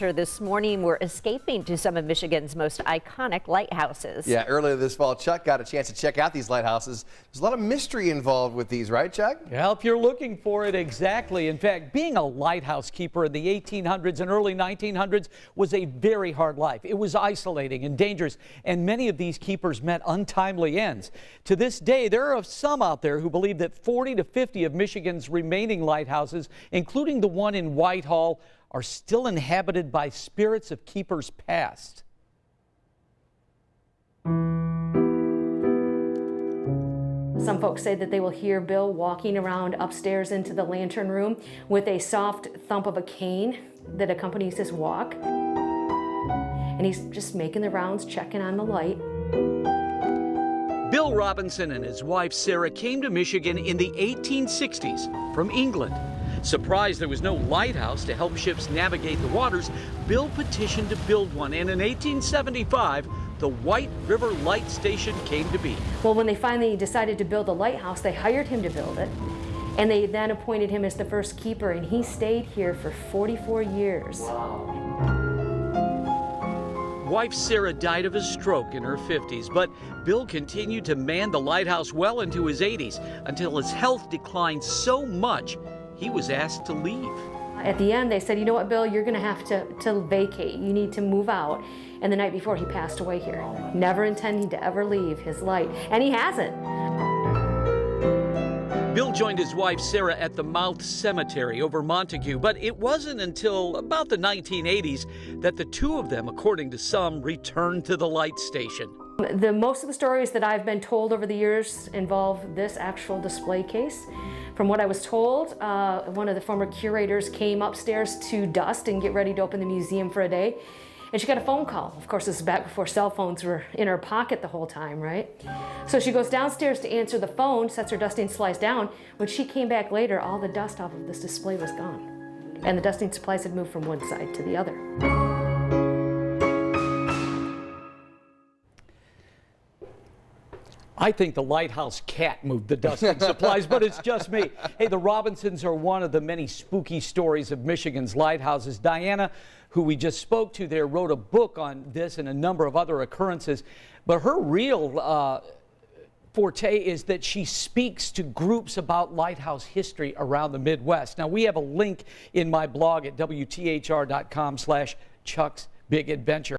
This morning, we're escaping to some of Michigan's most iconic lighthouses. Yeah, earlier this fall, Chuck got a chance to check out these lighthouses. There's a lot of mystery involved with these, right, Chuck? Yeah, if you're looking for it, exactly. In fact, being a lighthouse keeper in the 1800s and early 1900s was a very hard life. It was isolating and dangerous, and many of these keepers met untimely ends. To this day, there are some out there who believe that 40 to 50 of Michigan's remaining lighthouses, including the one in Whitehall, are still inhabited by spirits of keepers past. Some folks say that they will hear Bill walking around upstairs into the lantern room with a soft thump of a cane that accompanies his walk. And he's just making the rounds, checking on the light. Bill Robinson and his wife Sarah came to Michigan in the 1860s from England. Surprised there was no lighthouse to help ships navigate the waters, Bill petitioned to build one, and in 1875, the White River Light Station came to be. Well, when they finally decided to build a lighthouse, they hired him to build it, and they then appointed him as the first keeper, and he stayed here for 44 years. Wow. Wife Sarah died of a stroke in her 50s, but Bill continued to man the lighthouse well into his 80s until his health declined so much he was asked to leave. At the end, they said, you know what, Bill, you're going to have to vacate. You need to move out. And the night before, he passed away here, never intending to ever leave his light. And he hasn't. Bill joined his wife Sarah at the Mouth Cemetery over Montague, but it wasn't until about the 1980s that the two of them, according to some, returned to the light station. Most of the stories that I've been told over the years involve this actual display case. From what I was told, one of the former curators came upstairs to dust and get ready to open the museum for a day. And she got a phone call. Of course, this is back before cell phones were in her pocket the whole time, right? So she goes downstairs to answer the phone, sets her dusting supplies down. When she came back later, all the dust off of this display was gone. And the dusting supplies had moved from one side to the other. I think the lighthouse cat moved the dusting supplies, but it's just me. Hey, the Robinsons are one of the many spooky stories of Michigan's lighthouses. Diana, who we just spoke to there, wrote a book on this and a number of other occurrences. But her real forte is that she speaks to groups about lighthouse history around the Midwest. Now, we have a link in my blog at WTHR.com/Chuck's Big Adventure.